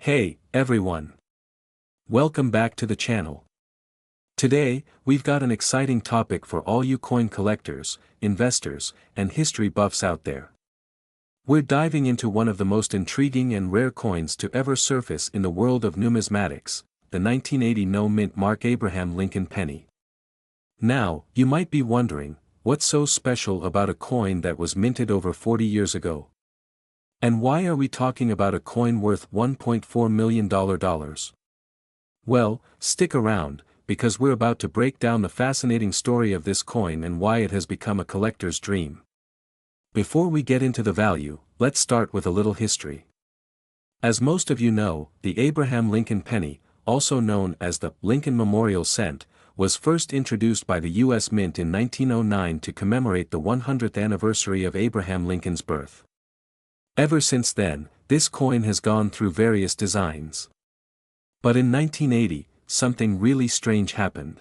Hey, everyone. Welcome back to the channel. Today, we've got an exciting topic for all you coin collectors, investors, and history buffs out there. We're diving into one of the most intriguing and rare coins to ever surface in the world of numismatics, the 1980 no-mint Mark Abraham Lincoln penny. Now, you might be wondering, what's so special about a coin that was minted over 40 years ago? And why are we talking about a coin worth $1.4 million? Well, stick around, because we're about to break down the fascinating story of this coin and why it has become a collector's dream. Before we get into the value, let's start with a little history. As most of you know, the Abraham Lincoln penny, also known as the Lincoln Memorial Cent, was first introduced by the U.S. Mint in 1909 to commemorate the 100th anniversary of Abraham Lincoln's birth. Ever since then, this coin has gone through various designs. But in 1980, something really strange happened.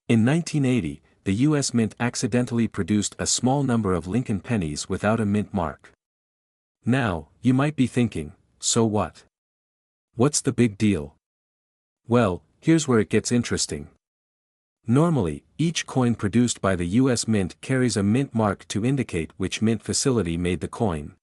In 1980, the U.S. Mint accidentally produced a small number of Lincoln pennies without a mint mark. Now, you might be thinking, so what? What's the big deal? Well, here's where it gets interesting. Normally, each coin produced by the U.S. Mint carries a mint mark to indicate which mint facility made the coin.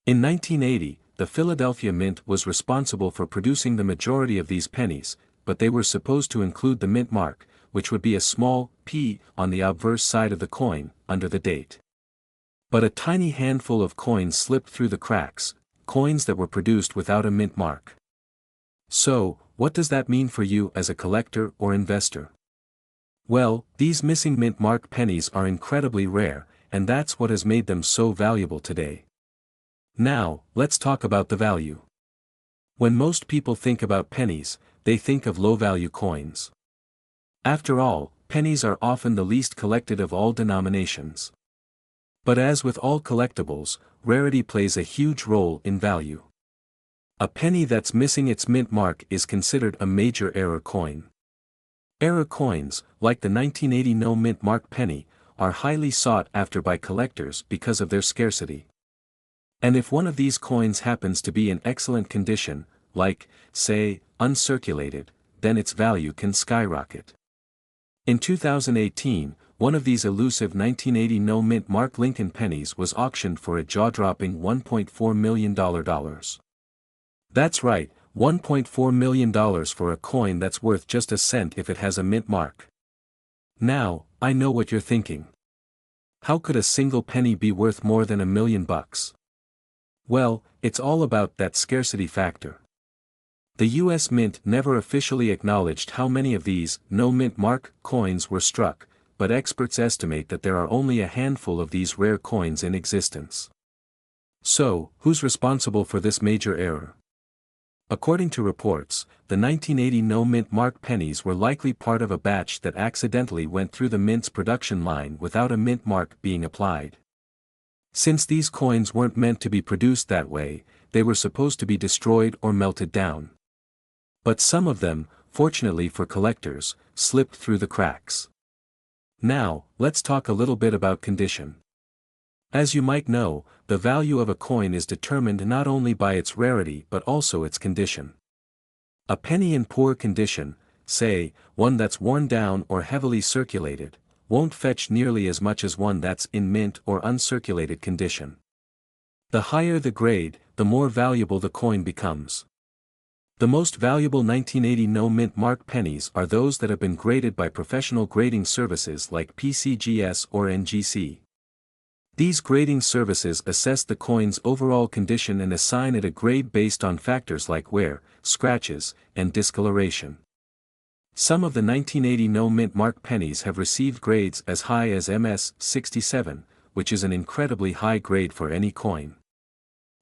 In 1980, the Philadelphia Mint was responsible for producing the majority of these pennies, but they were supposed to include the mint mark, which would be a small P on the obverse side of the coin, under the date. But a tiny handful of coins slipped through the cracks, coins that were produced without a mint mark. So, what does that mean for you as a collector or investor? Well, these missing mint mark pennies are incredibly rare, and that's what has made them so valuable today. Now, let's talk about the value. When most people think about pennies, they think of low-value coins. After all, pennies are often the least collected of all denominations. But as with all collectibles, rarity plays a huge role in value. A penny that's missing its mint mark is considered a major error coin. Error coins, like the 1980 no-mint mark penny, are highly sought after by collectors because of their scarcity. And if one of these coins happens to be in excellent condition, like, say, uncirculated, then its value can skyrocket. In 2018, one of these elusive 1980 no-mint mark Lincoln pennies was auctioned for a jaw-dropping $1.4 million. That's right, $1.4 million for a coin that's worth just a cent if it has a mint mark. Now, I know what you're thinking. How could a single penny be worth more than $1 million? Well, it's all about that scarcity factor. The U.S. Mint never officially acknowledged how many of these no-mint mark coins were struck, but experts estimate that there are only a handful of these rare coins in existence. So, who's responsible for this major error? According to reports, the 1980 no-mint mark pennies were likely part of a batch that accidentally went through the mint's production line without a mint mark being applied. Since these coins weren't meant to be produced that way, they were supposed to be destroyed or melted down. But some of them, fortunately for collectors, slipped through the cracks. Now, let's talk a little bit about condition. As you might know, the value of a coin is determined not only by its rarity but also its condition. A penny in poor condition, say, one that's worn down or heavily circulated, won't fetch nearly as much as one that's in mint or uncirculated condition. The higher the grade, the more valuable the coin becomes. The most valuable 1980 no-mint mark pennies are those that have been graded by professional grading services like PCGS or NGC. These grading services assess the coin's overall condition and assign it a grade based on factors like wear, scratches, and discoloration. Some of the 1980 no-mint mark pennies have received grades as high as MS 67, which is an incredibly high grade for any coin.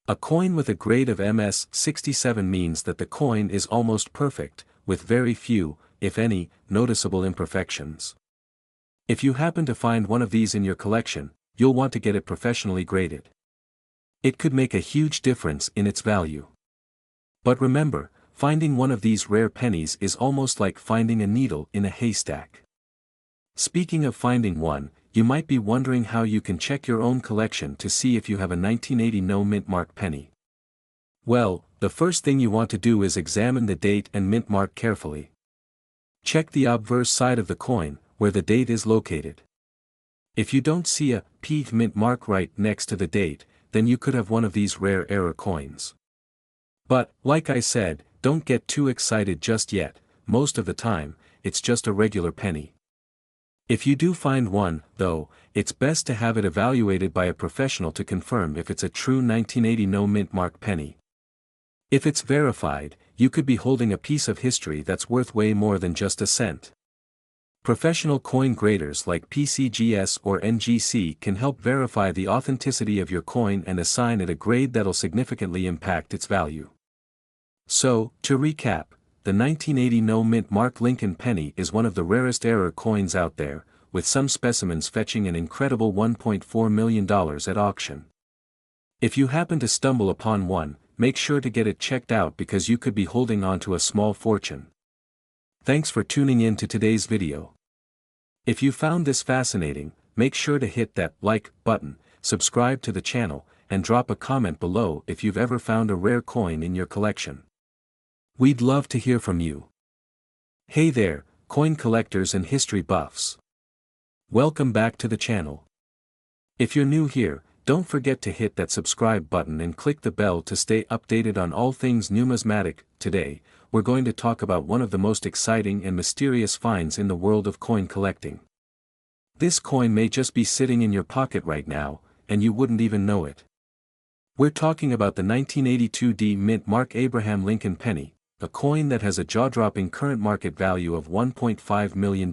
A coin with a grade of MS 67 means that the coin is almost perfect, with very few, if any, noticeable imperfections. If you happen to find one of these in your collection, you'll want to get it professionally graded. It could make a huge difference in its value. But remember, finding one of these rare pennies is almost like finding a needle in a haystack. Speaking of finding one, you might be wondering how you can check your own collection to see if you have a 1980 no-mint mark penny. Well, The first thing you want to do is examine the date and mint mark carefully. Check the obverse side of the coin, where the date is located. If you don't see a P mint mark right next to the date, then you could have one of these rare error coins. But, like I said, don't get too excited just yet. Most of the time, it's just a regular penny. If you do find one, though, it's best to have it evaluated by a professional to confirm if it's a true 1980 no mint mark penny. If it's verified, you could be holding a piece of history that's worth way more than just a cent. Professional coin graders like PCGS or NGC can help verify the authenticity of your coin and assign it a grade that'll significantly impact its value. So, to recap, the 1980 no mint mark Lincoln penny is one of the rarest error coins out there, with some specimens fetching an incredible $1.4 million at auction. If you happen to stumble upon one, make sure to get it checked out because you could be holding on to a small fortune. Thanks for tuning in to today's video. If you found this fascinating, make sure to hit that like button, subscribe to the channel, and drop a comment below if you've ever found a rare coin in your collection. We'd love to hear from you. Hey there, coin collectors and history buffs. Welcome back to the channel. If you're new here, don't forget to hit that subscribe button and click the bell to stay updated on all things numismatic. Today, we're going to talk about one of the most exciting and mysterious finds in the world of coin collecting. This coin may just be sitting in your pocket right now, and you wouldn't even know it. We're talking about the 1982 D mint mark Abraham Lincoln penny, a coin that has a jaw-dropping current market value of $1.5 million.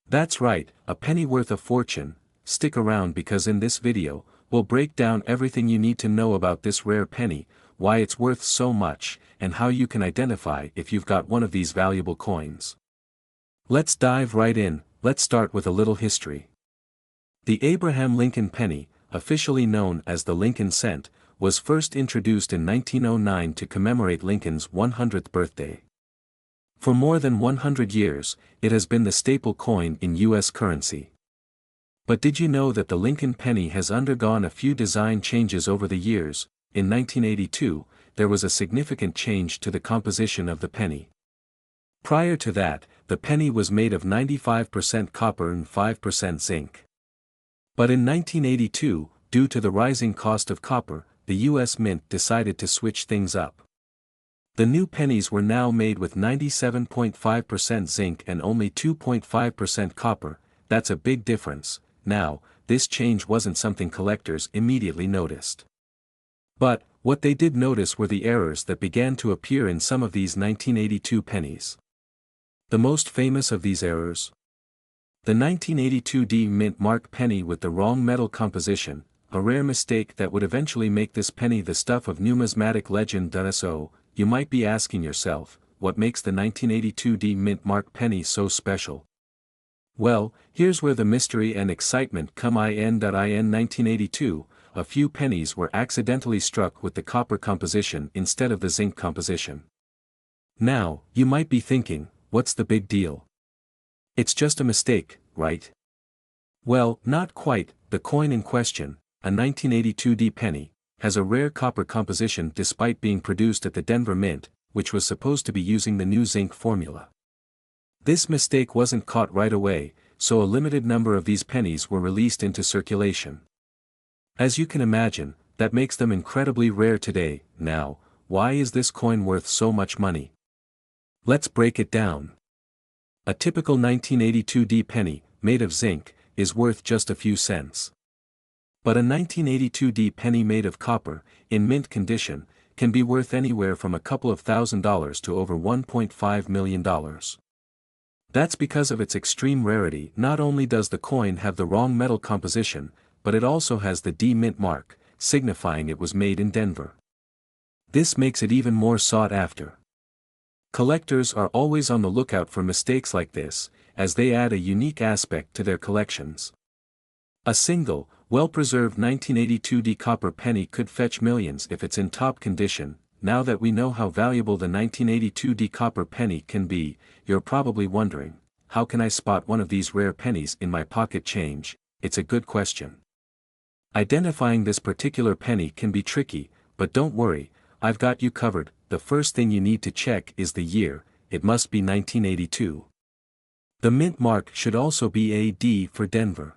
That's right, a penny worth a fortune. Stick around because in this video, we'll break down everything you need to know about this rare penny, why it's worth so much, and how you can identify if you've got one of these valuable coins. Let's dive right in. Let's start with a little history. The Abraham Lincoln penny, officially known as the Lincoln cent, was first introduced in 1909 to commemorate Lincoln's 100th birthday. For more than 100 years, it has been the staple coin in U.S. currency. But did you know that the Lincoln penny has undergone a few design changes over the years? In 1982, there was a significant change to the composition of the penny. Prior to that, the penny was made of 95% copper and 5% zinc. But in 1982, due to the rising cost of copper, the U.S. Mint decided to switch things up. The new pennies were now made with 97.5% zinc and only 2.5% copper. That's a big difference. Now, this change wasn't something collectors immediately noticed. But, what they did notice were the errors that began to appear in some of these 1982 pennies. The most famous of these errors? The 1982 D mint mark penny with the wrong metal composition, a rare mistake that would eventually make this penny the stuff of numismatic legend. So, you might be asking yourself, what makes the 1982 D mint mark penny so special? Well, here's where the mystery and excitement come in. 1982, a few pennies were accidentally struck with the copper composition instead of the zinc composition. Now, you might be thinking, what's the big deal? It's just a mistake, right? Well, not quite. The coin in question, a 1982 D penny, has a rare copper composition despite being produced at the Denver Mint, which was supposed to be using the new zinc formula. This mistake wasn't caught right away, so a limited number of these pennies were released into circulation. As you can imagine, that makes them incredibly rare today. Now, why is this coin worth so much money? Let's break it down. A typical 1982 D penny, made of zinc, is worth just a few cents. But a 1982 D penny made of copper, in mint condition, can be worth anywhere from a couple of $1,000s to over $1.5 million. That's because of its extreme rarity. Not only does the coin have the wrong metal composition, but it also has the D mint mark, signifying it was made in Denver. This makes it even more sought after. Collectors are always on the lookout for mistakes like this, as they add a unique aspect to their collections. A single, well-preserved 1982 D copper penny could fetch millions if it's in top condition. Now that we know how valuable the 1982 D copper penny can be, you're probably wondering, how can I spot one of these rare pennies in my pocket change? It's a good question. Identifying this particular penny can be tricky, but don't worry, I've got you covered. The first thing you need to check is the year. It must be 1982. The mint mark should also be a D for Denver.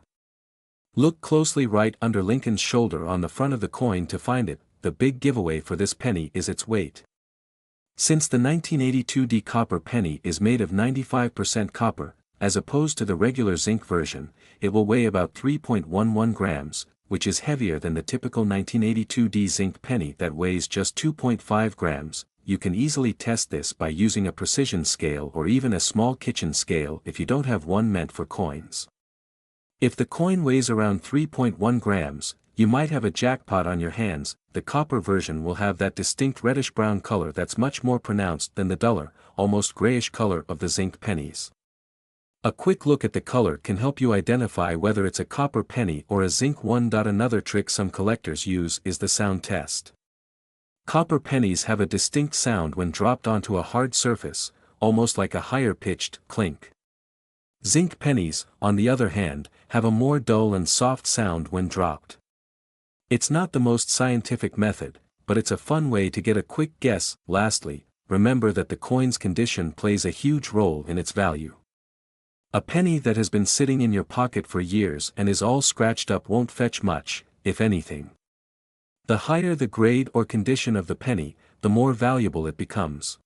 Look closely right under Lincoln's shoulder on the front of the coin to find it. The big giveaway for this penny is its weight. Since the 1982 D copper penny is made of 95% copper, as opposed to the regular zinc version, it will weigh about 3.11 grams, which is heavier than the typical 1982 D zinc penny that weighs just 2.5 grams. You can easily test this by using a precision scale or even a small kitchen scale if you don't have one meant for coins. If the coin weighs around 3.1 grams, you might have a jackpot on your hands. The copper version will have that distinct reddish-brown color that's much more pronounced than the duller, almost grayish color of the zinc pennies. A quick look at the color can help you identify whether it's a copper penny or a zinc one. Another trick some collectors use is the sound test. Copper pennies have a distinct sound when dropped onto a hard surface, almost like a higher-pitched clink. Zinc pennies, on the other hand, have a more dull and soft sound when dropped. It's not the most scientific method, but it's a fun way to get a quick guess. Lastly, remember that the coin's condition plays a huge role in its value. A penny that has been sitting in your pocket for years and is all scratched up won't fetch much, if anything. The higher the grade or condition of the penny, the more valuable it becomes.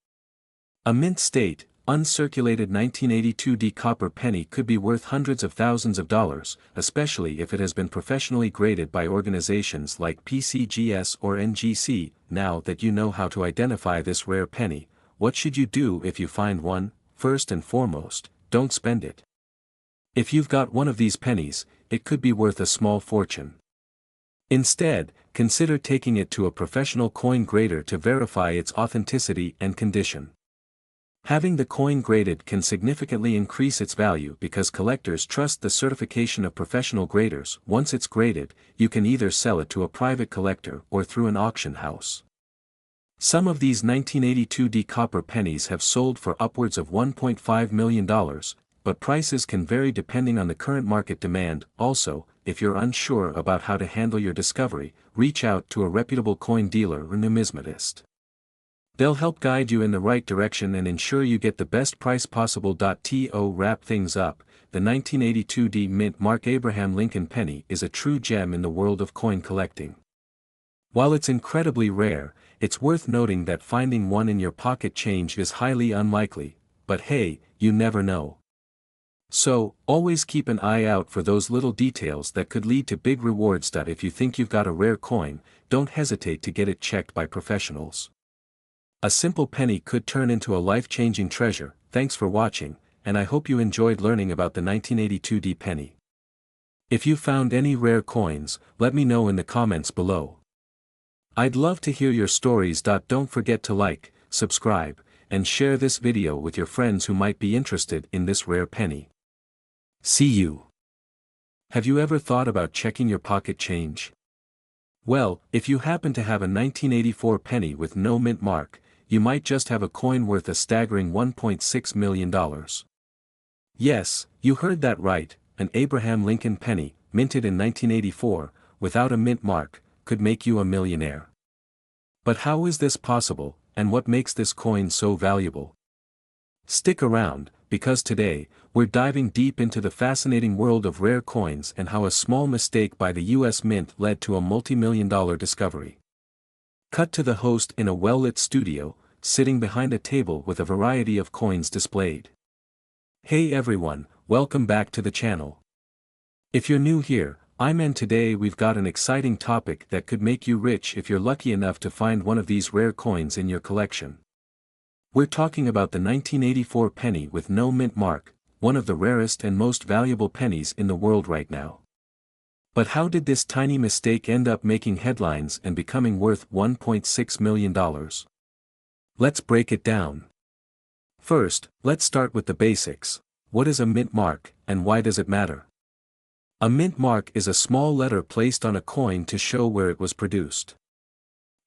A mint state, uncirculated 1982 D copper penny could be worth hundreds of thousands of dollars, especially if it has been professionally graded by organizations like PCGS or NGC. Now that you know how to identify this rare penny, what should you do if you find one? First and foremost, don't spend it. If you've got one of these pennies, it could be worth a small fortune. Instead, consider taking it to a professional coin grader to verify its authenticity and condition. Having the coin graded can significantly increase its value because collectors trust the certification of professional graders. Once it's graded, you can either sell it to a private collector or through an auction house. Some of these 1982 D copper pennies have sold for upwards of $1.5 million, but prices can vary depending on the current market demand. Also, if you're unsure about how to handle your discovery, reach out to a reputable coin dealer or numismatist. They'll help guide you in the right direction and ensure you get the best price possible. To wrap things up, the 1982 D Mint Mark Abraham Lincoln penny is a true gem in the world of coin collecting. While it's incredibly rare, it's worth noting that finding one in your pocket change is highly unlikely, but hey, you never know. So, always keep an eye out for those little details that could lead to big rewards. If you think you've got a rare coin, don't hesitate to get it checked by professionals. A simple penny could turn into a life-changing treasure. Thanks for watching, and I hope you enjoyed learning about the 1982 D penny. If you found any rare coins, let me know in the comments below. I'd love to hear your stories. Don't forget to like, subscribe, and share this video with your friends who might be interested in this rare penny. See you. Have you ever thought about checking your pocket change? Well, if you happen to have a 1984 penny with no mint mark, you might just have a coin worth a staggering $1.6 million. Yes, you heard that right, an Abraham Lincoln penny, minted in 1984, without a mint mark, could make you a millionaire. But how is this possible, and what makes this coin so valuable? Stick around, because today, we're diving deep into the fascinating world of rare coins and how a small mistake by the US Mint led to a multi-million-dollar discovery. Cut to the host in a well-lit studio, sitting behind a table with a variety of coins displayed. Hey everyone, welcome back to the channel. If you're new here, and today we've got an exciting topic that could make you rich if you're lucky enough to find one of these rare coins in your collection. We're talking about the 1984 penny with no mint mark, one of the rarest and most valuable pennies in the world right now. But how did this tiny mistake end up making headlines and becoming worth $1.6 million? Let's break it down. First, let's start with the basics. What is a mint mark, and why does it matter? A mint mark is a small letter placed on a coin to show where it was produced.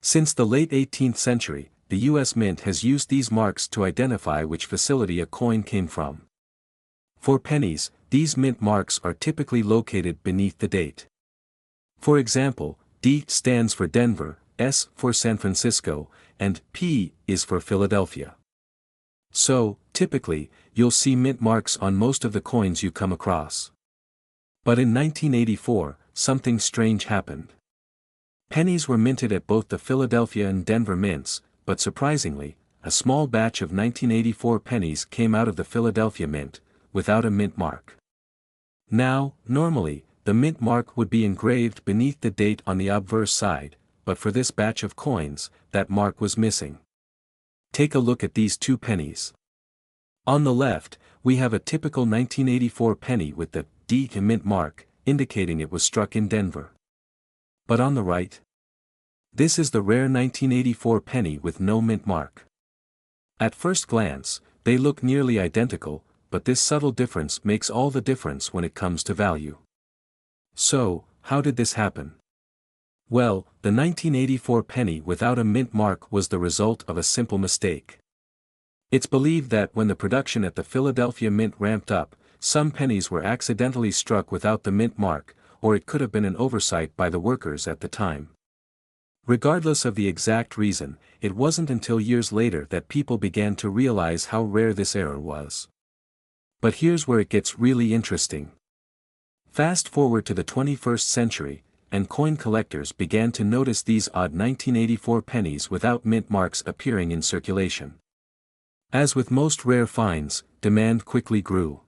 Since the late 18th century, the US Mint has used these marks to identify which facility a coin came from. For pennies, these mint marks are typically located beneath the date. For example, D stands for Denver, S for San Francisco, and P is for Philadelphia. So, typically, you'll see mint marks on most of the coins you come across. But in 1984, something strange happened. Pennies were minted at both the Philadelphia and Denver mints, but surprisingly, a small batch of 1984 pennies came out of the Philadelphia mint, without a mint mark. Now, normally, the mint mark would be engraved beneath the date on the obverse side, but for this batch of coins, that mark was missing. Take a look at these two pennies. On the left, we have a typical 1984 penny with the D mint mark, indicating it was struck in Denver. But on the right, this is the rare 1984 penny with no mint mark. At first glance, they look nearly identical, but this subtle difference makes all the difference when it comes to value. So, how did this happen? Well, the 1984 penny without a mint mark was the result of a simple mistake. It's believed that when the production at the Philadelphia Mint ramped up, some pennies were accidentally struck without the mint mark, or it could have been an oversight by the workers at the time. Regardless of the exact reason, it wasn't until years later that people began to realize how rare this error was. But here's where it gets really interesting. Fast forward to the 21st century, and coin collectors began to notice these odd 1984 pennies without mint marks appearing in circulation. As with most rare finds, demand quickly grew.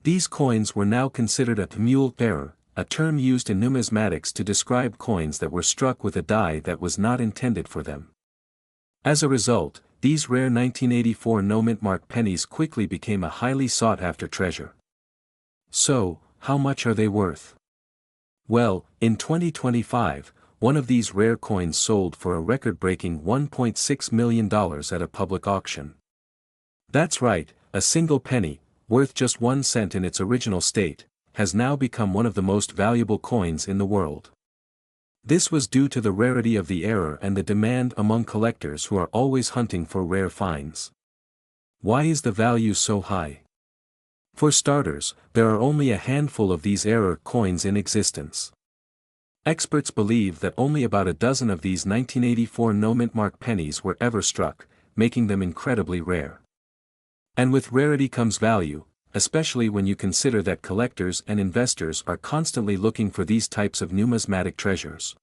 These coins were now considered a mule bearer, a term used in numismatics to describe coins that were struck with a die that was not intended for them. As a result, these rare 1984 no-mint mark pennies quickly became a highly sought-after treasure. So, how much are they worth? Well, in 2025, one of these rare coins sold for a record-breaking $1.6 million at a public auction. That's right, a single penny, worth just 1 cent in its original state, has now become one of the most valuable coins in the world. This was due to the rarity of the error and the demand among collectors who are always hunting for rare finds. Why is the value so high? For starters, there are only a handful of these error coins in existence. Experts believe that only about a dozen of these 1984 no-mint mark pennies were ever struck, making them incredibly rare. And with rarity comes value, especially when you consider that collectors and investors are constantly looking for these types of numismatic treasures.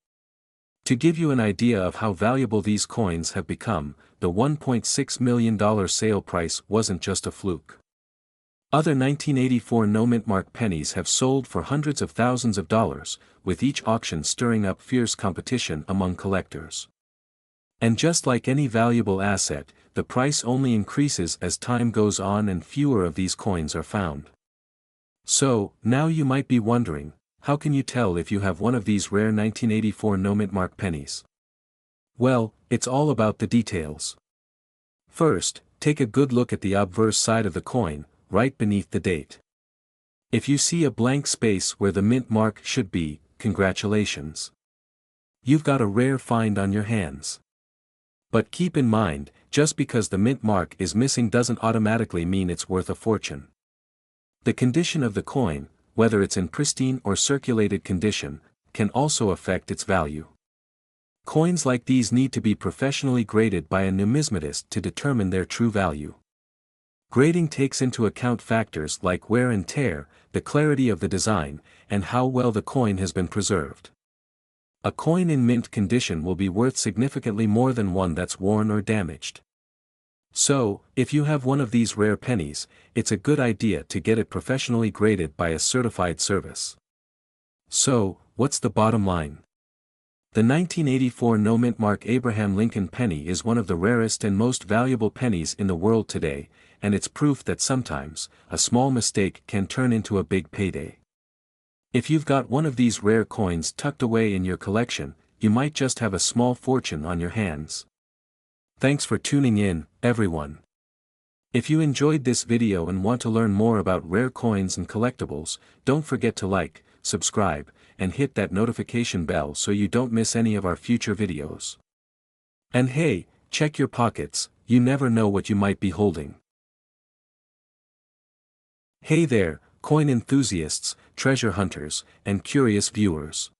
To give you an idea of how valuable these coins have become, the $1.6 million sale price wasn't just a fluke. Other 1984 no-mint mark pennies have sold for hundreds of thousands of dollars, with each auction stirring up fierce competition among collectors. And just like any valuable asset, the price only increases as time goes on and fewer of these coins are found. So, now you might be wondering, how can you tell if you have one of these rare 1984 no-mint mark pennies? Well, it's all about the details. First, take a good look at the obverse side of the coin, right beneath the date. If you see a blank space where the mint mark should be, congratulations. You've got a rare find on your hands. But keep in mind, just because the mint mark is missing doesn't automatically mean it's worth a fortune. The condition of the coin, whether it's in pristine or circulated condition, can also affect its value. Coins like these need to be professionally graded by a numismatist to determine their true value. Grading takes into account factors like wear and tear, the clarity of the design, and how well the coin has been preserved. A coin in mint condition will be worth significantly more than one that's worn or damaged. So, if you have one of these rare pennies, it's a good idea to get it professionally graded by a certified service. So, what's the bottom line? The 1984 no-mint mark Abraham Lincoln penny is one of the rarest and most valuable pennies in the world today, and it's proof that sometimes, a small mistake can turn into a big payday. If you've got one of these rare coins tucked away in your collection, you might just have a small fortune on your hands. Thanks for tuning in, everyone. If you enjoyed this video and want to learn more about rare coins and collectibles, don't forget to like, subscribe, and hit that notification bell so you don't miss any of our future videos. And hey, check your pockets, you never know what you might be holding. Hey there, coin enthusiasts, treasure hunters, and curious viewers.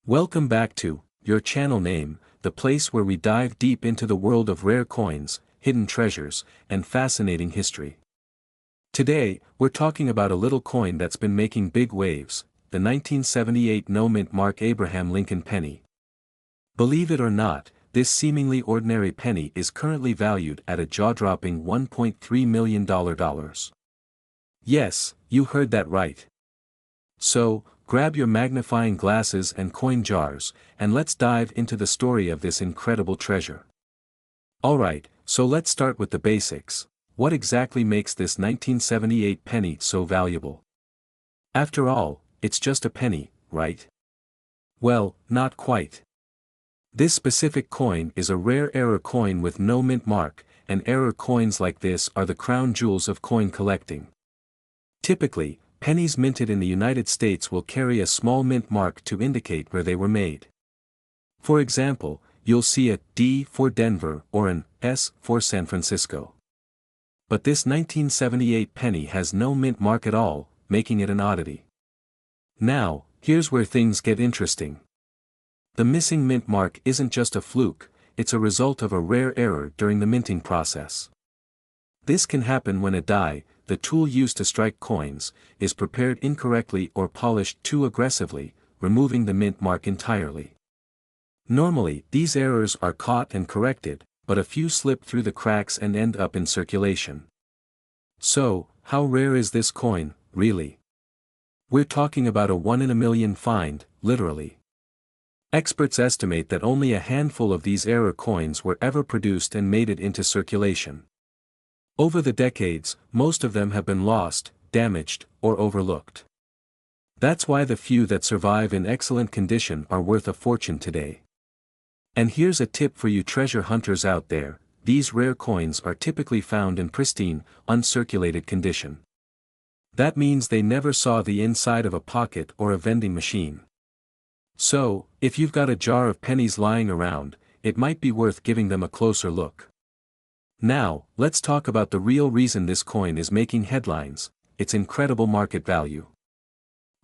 Welcome back to your channel name, the place where we dive deep into the world of rare coins, hidden treasures, and fascinating history. Today, we're talking about a little coin that's been making big waves, the 1978 no-mint mark Abraham Lincoln penny. Believe it or not, this seemingly ordinary penny is currently valued at a jaw-dropping $1.3 million. Yes, you heard that right. So, grab your magnifying glasses and coin jars, and let's dive into the story of this incredible treasure. Alright, so let's start with the basics. What exactly makes this 1978 penny so valuable? After all, it's just a penny, right? Well, not quite. This specific coin is a rare error coin with no mint mark, and error coins like this are the crown jewels of coin collecting. Typically, pennies minted in the United States will carry a small mint mark to indicate where they were made. For example, you'll see a D for Denver or an S for San Francisco. But this 1978 penny has no mint mark at all, making it an oddity. Now, here's where things get interesting. The missing mint mark isn't just a fluke, it's a result of a rare error during the minting process. This can happen when a die, the tool used to strike coins, is prepared incorrectly or polished too aggressively, removing the mint mark entirely. Normally, these errors are caught and corrected, but a few slip through the cracks and end up in circulation. So, how rare is this coin, really? We're talking about a 1 in a million find, literally. Experts estimate that only a handful of these error coins were ever produced and made it into circulation. Over the decades, most of them have been lost, damaged, or overlooked. That's why the few that survive in excellent condition are worth a fortune today. And here's a tip for you treasure hunters out there: these rare coins are typically found in pristine, uncirculated condition. That means they never saw the inside of a pocket or a vending machine. So, if you've got a jar of pennies lying around, it might be worth giving them a closer look. Now, let's talk about the real reason this coin is making headlines: its incredible market value.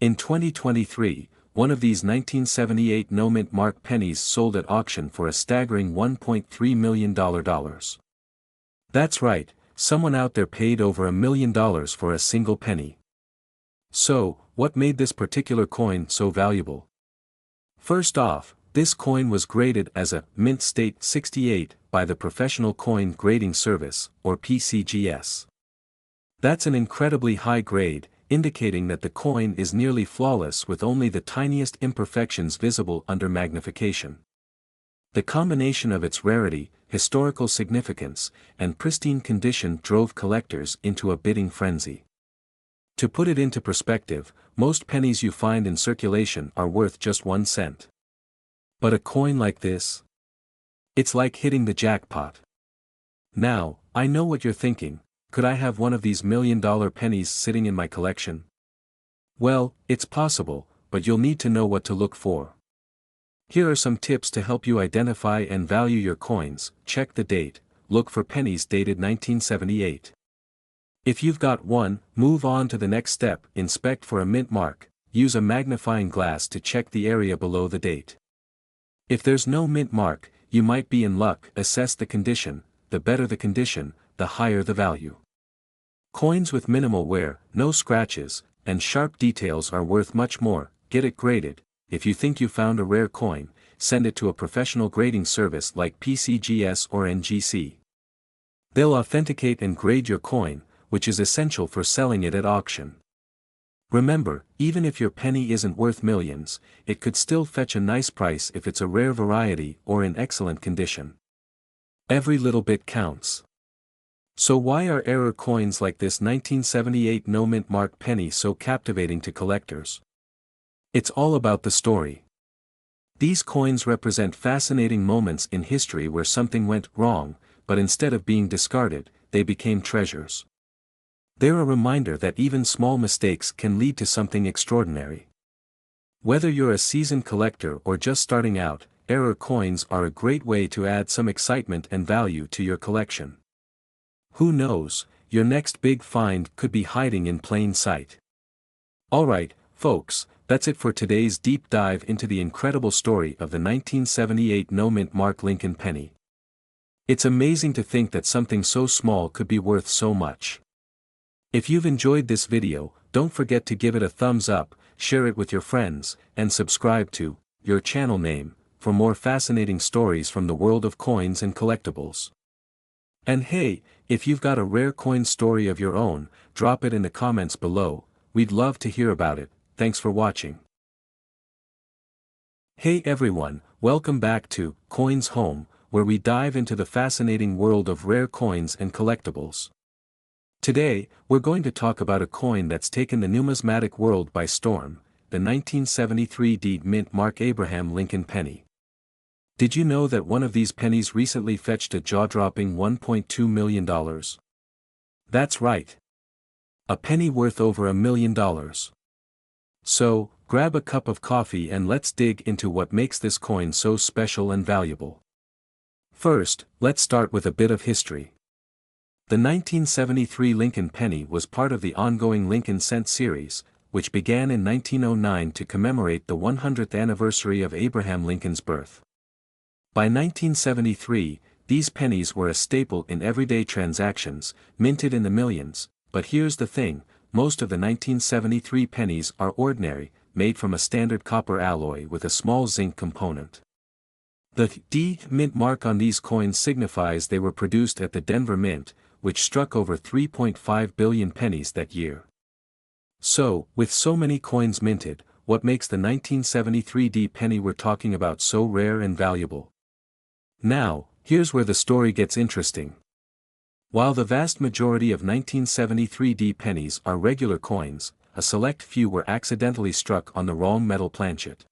In 2023, one of these 1978 no-mint mark pennies sold at auction for a staggering $1.3 million. That's right, someone out there paid over $1 million for a single penny. So, what made this particular coin so valuable? First off, this coin was graded as a Mint State 68 by the Professional Coin Grading Service, or PCGS. That's an incredibly high grade, indicating that the coin is nearly flawless with only the tiniest imperfections visible under magnification. The combination of its rarity, historical significance, and pristine condition drove collectors into a bidding frenzy. To put it into perspective, most pennies you find in circulation are worth just 1 cent. But a coin like this? It's like hitting the jackpot. Now, I know what you're thinking: could I have one of these $1 million pennies sitting in my collection? Well, it's possible, but you'll need to know what to look for. Here are some tips to help you identify and value your coins. Check the date. Look for pennies dated 1978. If you've got one, move on to the next step: inspect for a mint mark. Use a magnifying glass to check the area below the date. If there's no mint mark, you might be in luck. Assess the condition. The better the condition, the higher the value. Coins with minimal wear, no scratches, and sharp details are worth much more. Get it graded. If you think you found a rare coin, send it to a professional grading service like PCGS or NGC. They'll authenticate and grade your coin, which is essential for selling it at auction. Remember, even if your penny isn't worth millions, it could still fetch a nice price if it's a rare variety or in excellent condition. Every little bit counts. So why are error coins like this 1978 no-mint mark penny so captivating to collectors? It's all about the story. These coins represent fascinating moments in history where something went wrong, but instead of being discarded, they became treasures. They're a reminder that even small mistakes can lead to something extraordinary. Whether you're a seasoned collector or just starting out, error coins are a great way to add some excitement and value to your collection. Who knows, your next big find could be hiding in plain sight. Alright, folks, That's it for today's deep dive into the incredible story of the 1978 no-mint mark Lincoln penny. It's amazing to think that something so small could be worth so much. If you've enjoyed this video, don't forget to give it a thumbs up, share it with your friends, and subscribe to your channel name for more fascinating stories from the world of coins and collectibles. And hey, if you've got a rare coin story of your own, drop it in the comments below. We'd love to hear about it. Thanks for watching. Hey everyone, welcome back to Coins Home, where we dive into the fascinating world of rare coins and collectibles. Today, we're going to talk about a coin that's taken the numismatic world by storm, the 1973 D mint mark Abraham Lincoln penny. Did you know that one of these pennies recently fetched a jaw-dropping $1.2 million? That's right. A penny worth over $1 million. So, grab a cup of coffee and let's dig into what makes this coin so special and valuable. First, let's start with a bit of history. The 1973 Lincoln penny was part of the ongoing Lincoln Cent series, which began in 1909 to commemorate the 100th anniversary of Abraham Lincoln's birth. By 1973, these pennies were a staple in everyday transactions, minted in the millions, but here's the thing, most of the 1973 pennies are ordinary, made from a standard copper alloy with a small zinc component. The D mint mark on these coins signifies they were produced at the Denver Mint, which struck over 3.5 billion pennies that year. So, with so many coins minted, what makes the 1973 D penny we're talking about so rare and valuable? Now, here's where the story gets interesting. While the vast majority of 1973 D pennies are regular coins, a select few were accidentally struck on the wrong metal planchet.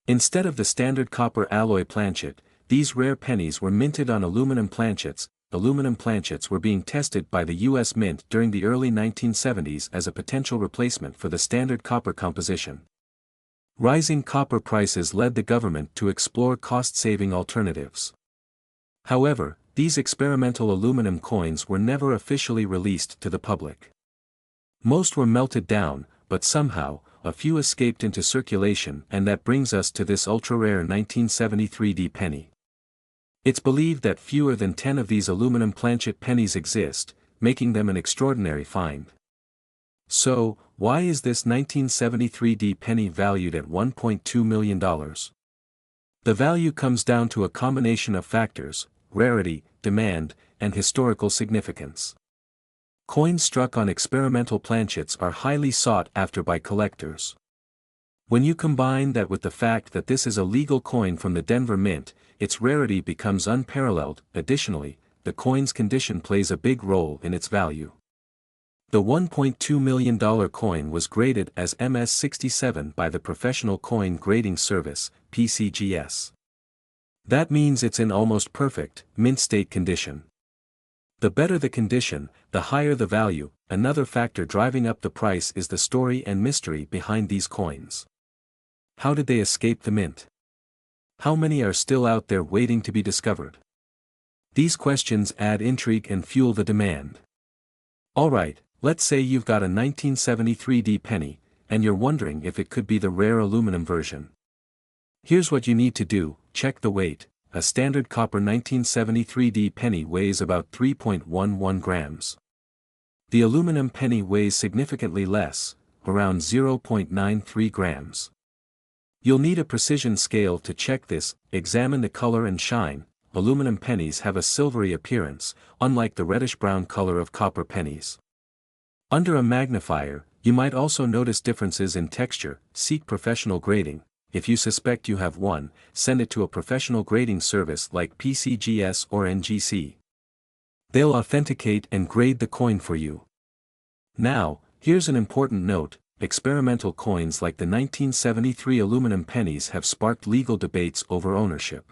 Instead of the standard copper alloy planchet, these rare pennies were minted on aluminum planchets. Aluminum planchets were being tested by the U.S. Mint during the early 1970s as a potential replacement for the standard copper composition. Rising copper prices led the government to explore cost-saving alternatives. However, these experimental aluminum coins were never officially released to the public. Most were melted down, but somehow, a few escaped into circulation, and that brings us to this ultra-rare 1973 D penny. It's believed that fewer than 10 of these aluminum planchet pennies exist, making them an extraordinary find. So, why is this 1973 D penny valued at $1.2 million? The value comes down to a combination of factors: rarity, demand, and historical significance. Coins struck on experimental planchets are highly sought after by collectors. When you combine that with the fact that this is a legal coin from the Denver Mint, its rarity becomes unparalleled. Additionally, the coin's condition plays a big role in its value. The $1.2 million coin was graded as MS67 by the Professional Coin Grading Service, PCGS. That means it's in almost perfect, mint state condition. The better the condition, the higher the value. Another factor driving up the price is the story and mystery behind these coins. How did they escape the mint? How many are still out there waiting to be discovered? These questions add intrigue and fuel the demand. Alright, let's say you've got a 1973 D penny, and you're wondering if it could be the rare aluminum version. Here's what you need to do: check the weight. A standard copper 1973 D penny weighs about 3.11 grams. The aluminum penny weighs significantly less, around 0.93 grams. You'll need a precision scale to check this. Examine the color and shine. Aluminum pennies have a silvery appearance, unlike the reddish-brown color of copper pennies. Under a magnifier, you might also notice differences in texture. Seek professional grading. If you suspect you have one, send it to a professional grading service like PCGS or NGC. They'll authenticate and grade the coin for you. Now, here's an important note: experimental coins like the 1973 aluminum pennies have sparked legal debates over ownership.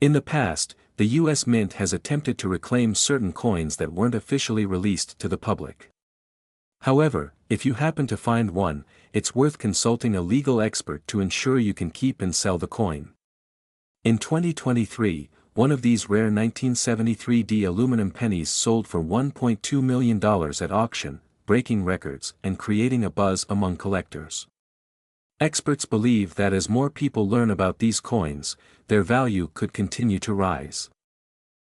In the past, the U.S. Mint has attempted to reclaim certain coins that weren't officially released to the public. However, if you happen to find one, it's worth consulting a legal expert to ensure you can keep and sell the coin. In 2023, one of these rare 1973 D aluminum pennies sold for $1.2 million at auction, breaking records and creating a buzz among collectors. Experts believe that as more people learn about these coins, their value could continue to rise.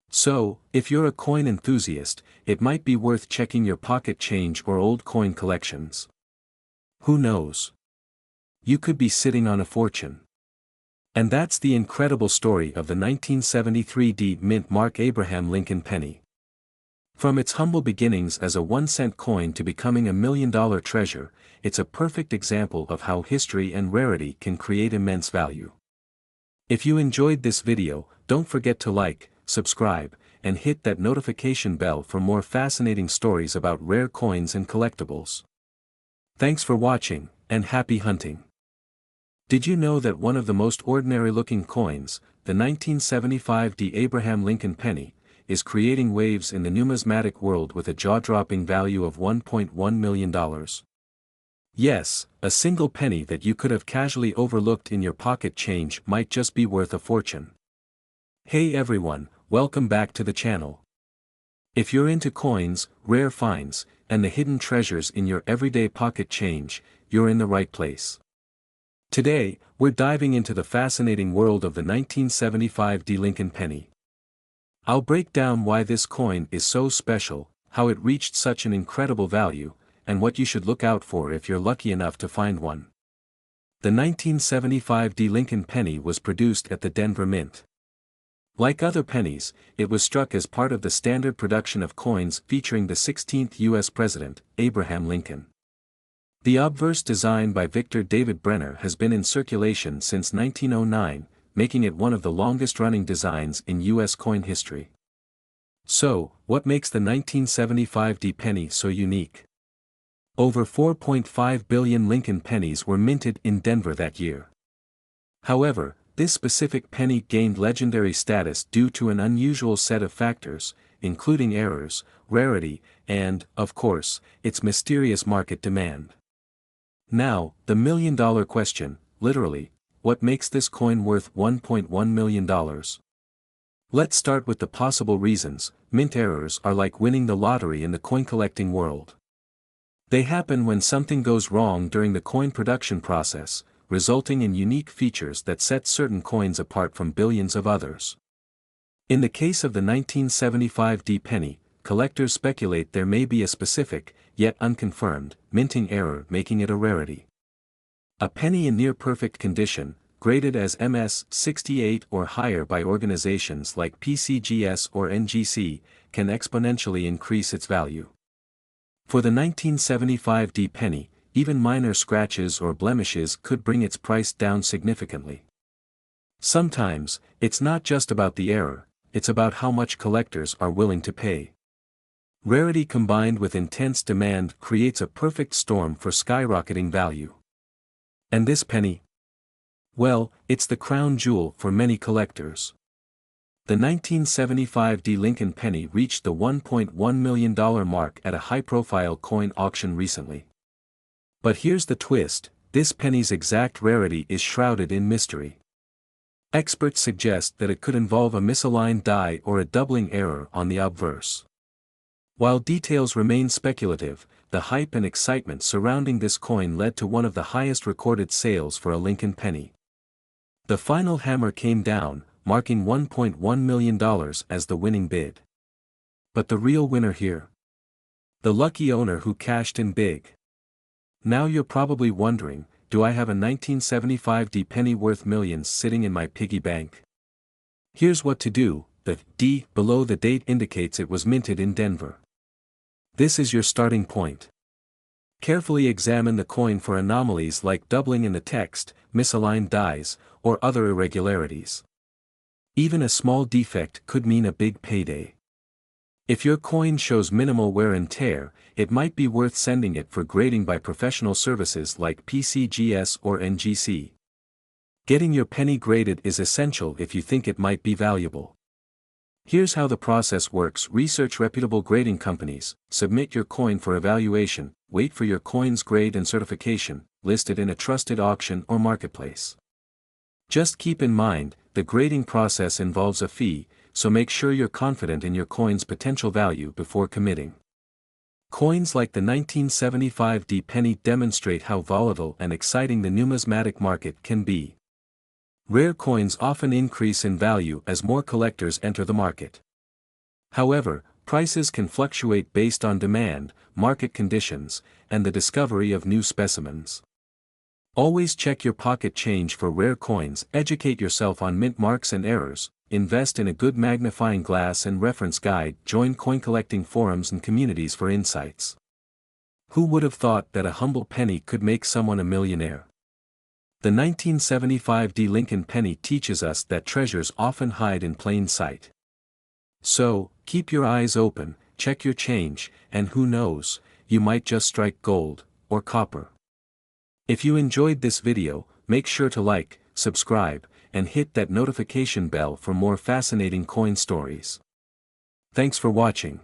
So, if you're a coin enthusiast, it might be worth checking your pocket change or old coin collections. Who knows? You could be sitting on a fortune. And that's the incredible story of the 1973 D Mint Mark Abraham Lincoln penny. From its humble beginnings as a 1-cent coin to becoming a $1 million treasure, it's a perfect example of how history and rarity can create immense value. If you enjoyed this video, don't forget to like, subscribe, and hit that notification bell for more fascinating stories about rare coins and collectibles. Thanks for watching, and happy hunting! Did you know that one of the most ordinary-looking coins, the 1975 D Abraham Lincoln penny, is creating waves in the numismatic world with a jaw-dropping value of $1.1 million? Yes, a single penny that you could have casually overlooked in your pocket change might just be worth a fortune. Hey everyone, welcome back to the channel. If you're into coins, rare finds, and the hidden treasures in your everyday pocket change, you're in the right place. Today, we're diving into the fascinating world of the 1975 D Lincoln penny. I'll break down why this coin is so special, how it reached such an incredible value, and what you should look out for if you're lucky enough to find one. The 1975 D Lincoln penny was produced at the Denver Mint. Like other pennies, it was struck as part of the standard production of coins featuring the 16th U.S. President, Abraham Lincoln. The obverse design by Victor David Brenner has been in circulation since 1909, making it one of the longest-running designs in U.S. coin history. So, what makes the 1975 D penny so unique? Over 4.5 billion Lincoln pennies were minted in Denver that year. However, this specific penny gained legendary status due to an unusual set of factors, including errors, rarity, and, of course, its mysterious market demand. Now, the million-dollar question, literally, what makes this coin worth $1.1 million? Let's start with the possible reasons. Mint errors are like winning the lottery in the coin collecting world. They happen when something goes wrong during the coin production process, resulting in unique features that set certain coins apart from billions of others. In the case of the 1975 D penny, collectors speculate there may be a specific, yet unconfirmed, minting error making it a rarity. A penny in near-perfect condition, graded as MS-68 or higher by organizations like PCGS or NGC, can exponentially increase its value. For the 1975 D penny, even minor scratches or blemishes could bring its price down significantly. Sometimes, it's not just about the error, it's about how much collectors are willing to pay. Rarity combined with intense demand creates a perfect storm for skyrocketing value. And this penny? Well, it's the crown jewel for many collectors. The 1975 D Lincoln penny reached the $1.1 million mark at a high-profile coin auction recently. But here's the twist, this penny's exact rarity is shrouded in mystery. Experts suggest that it could involve a misaligned die or a doubling error on the obverse. While details remain speculative, the hype and excitement surrounding this coin led to one of the highest recorded sales for a Lincoln penny. The final hammer came down, marking $1.1 million as the winning bid. But the real winner here? The lucky owner who cashed in big. Now you're probably wondering, do I have a 1975 D penny worth millions sitting in my piggy bank? Here's what to do, the D below the date indicates it was minted in Denver. This is your starting point. Carefully examine the coin for anomalies like doubling in the text, misaligned dies, or other irregularities. Even a small defect could mean a big payday. If your coin shows minimal wear and tear, it might be worth sending it for grading by professional services like PCGS or NGC. Getting your penny graded is essential if you think it might be valuable. Here's how the process works. Research reputable grading companies, submit your coin for evaluation, wait for your coin's grade and certification, list it in a trusted auction or marketplace. Just keep in mind, the grading process involves a fee, so make sure you're confident in your coin's potential value before committing. Coins like the 1975 D penny demonstrate how volatile and exciting the numismatic market can be. Rare coins often increase in value as more collectors enter the market. However, prices can fluctuate based on demand, market conditions, and the discovery of new specimens. Always check your pocket change for rare coins, educate yourself on mint marks and errors, invest in a good magnifying glass and reference guide, join coin collecting forums and communities for insights. Who would have thought that a humble penny could make someone a millionaire? The 1975 D Lincoln penny teaches us that treasures often hide in plain sight. So, keep your eyes open, check your change, and who knows, you might just strike gold, or copper. If you enjoyed this video, make sure to like, subscribe, and hit that notification bell for more fascinating coin stories. Thanks for watching.